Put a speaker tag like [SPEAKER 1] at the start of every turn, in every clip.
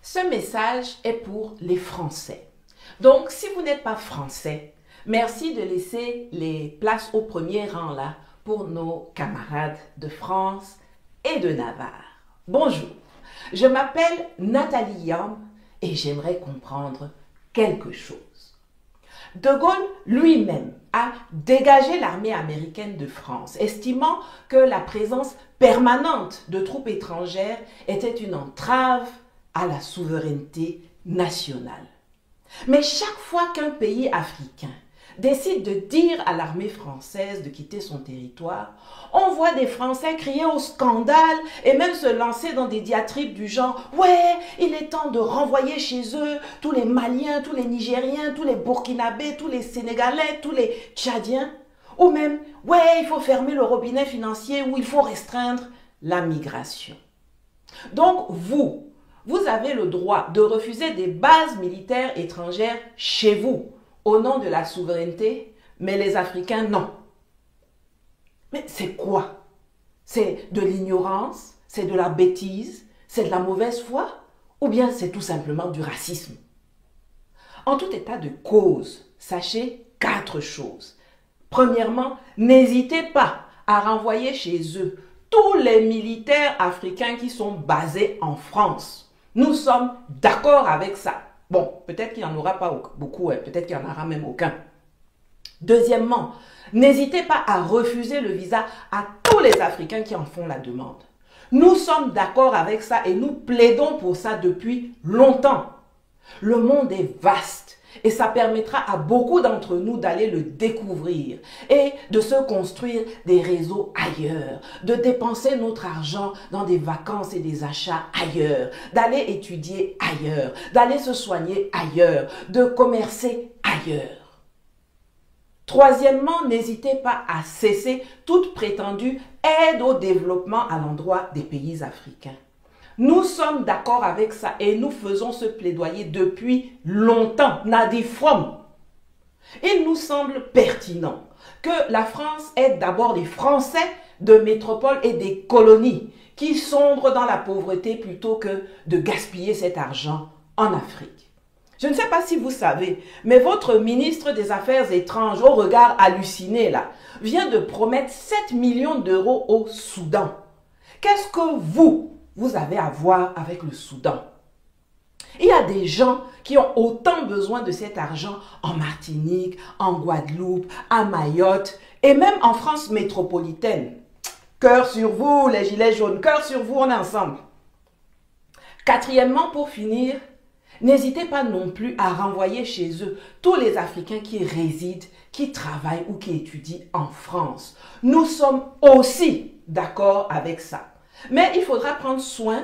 [SPEAKER 1] Ce message est pour les Français. Donc, si vous n'êtes pas français, merci de laisser les places au premier rang là pour nos camarades de France et de Navarre. Bonjour, je m'appelle Nathalie Yam et j'aimerais comprendre quelque chose. De Gaulle lui-même a dégagé l'armée américaine de France, estimant que la présence permanente de troupes étrangères était une entrave à la souveraineté nationale. Mais chaque fois qu'un pays africain décide de dire à l'armée française de quitter son territoire, on voit des Français crier au scandale et même se lancer dans des diatribes du genre « Ouais, il est temps de renvoyer chez eux tous les Maliens, tous les Nigériens, tous les Burkinabés, tous les Sénégalais, tous les Tchadiens. » Ou même « Ouais, il faut fermer le robinet financier ou il faut restreindre la migration. » Donc vous avez le droit de refuser des bases militaires étrangères chez vous, au nom de la souveraineté, mais les Africains, non. Mais c'est quoi? C'est de l'ignorance? C'est de la bêtise? C'est de la mauvaise foi? Ou bien c'est tout simplement du racisme? En tout état de cause, sachez 4 choses. Premièrement, n'hésitez pas à renvoyer chez eux tous les militaires africains qui sont basés en France. Nous sommes d'accord avec ça. Bon, peut-être qu'il n'y en aura pas beaucoup, peut-être qu'il n'y en aura même aucun. Deuxièmement, n'hésitez pas à refuser le visa à tous les Africains qui en font la demande. Nous sommes d'accord avec ça et nous plaidons pour ça depuis longtemps. Le monde est vaste et ça permettra à beaucoup d'entre nous d'aller le découvrir et de se construire des réseaux ailleurs, de dépenser notre argent dans des vacances et des achats ailleurs, d'aller étudier ailleurs, d'aller se soigner ailleurs, de commercer ailleurs. Troisièmement, n'hésitez pas à cesser toute prétendue aide au développement à l'endroit des pays africains. Nous sommes d'accord avec ça et nous faisons ce plaidoyer depuis longtemps. Nadi Fromm. Il nous semble pertinent que la France aide d'abord les Français de métropole et des colonies qui sombrent dans la pauvreté plutôt que de gaspiller cet argent en Afrique. Je ne sais pas si vous savez, mais votre ministre des Affaires étrangères, au regard halluciné là, vient de promettre 7 millions d'euros au Soudan. Qu'est-ce que vous avez à voir avec le Soudan? Il y a des gens qui ont autant besoin de cet argent en Martinique, en Guadeloupe, à Mayotte et même en France métropolitaine. Cœur sur vous, les gilets jaunes, cœur sur vous, on est ensemble. Quatrièmement, pour finir, n'hésitez pas non plus à renvoyer chez eux tous les Africains qui résident, qui travaillent ou qui étudient en France. Nous sommes aussi d'accord avec ça. Mais il faudra prendre soin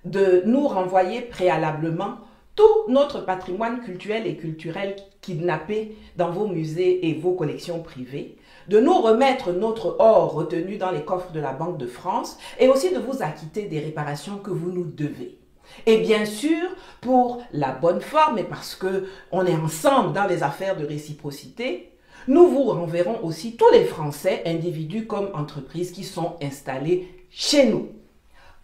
[SPEAKER 1] de nous renvoyer préalablement tout notre patrimoine culturel et culturel kidnappé dans vos musées et vos collections privées, de nous remettre notre or retenu dans les coffres de la Banque de France et aussi de vous acquitter des réparations que vous nous devez. Et bien sûr, pour la bonne forme et parce qu'on est ensemble dans les affaires de réciprocité, nous vous renverrons aussi tous les Français, individus comme entreprises, qui sont installés chez nous.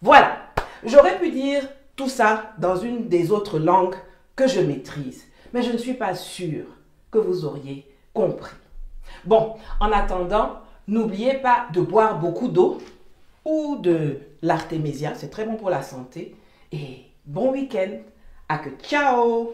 [SPEAKER 1] Voilà, j'aurais pu dire tout ça dans une des autres langues que je maîtrise, mais je ne suis pas sûre que vous auriez compris. Bon, en attendant, n'oubliez pas de boire beaucoup d'eau ou de l'artémisia, c'est très bon pour la santé. Et bon week-end, à que ciao!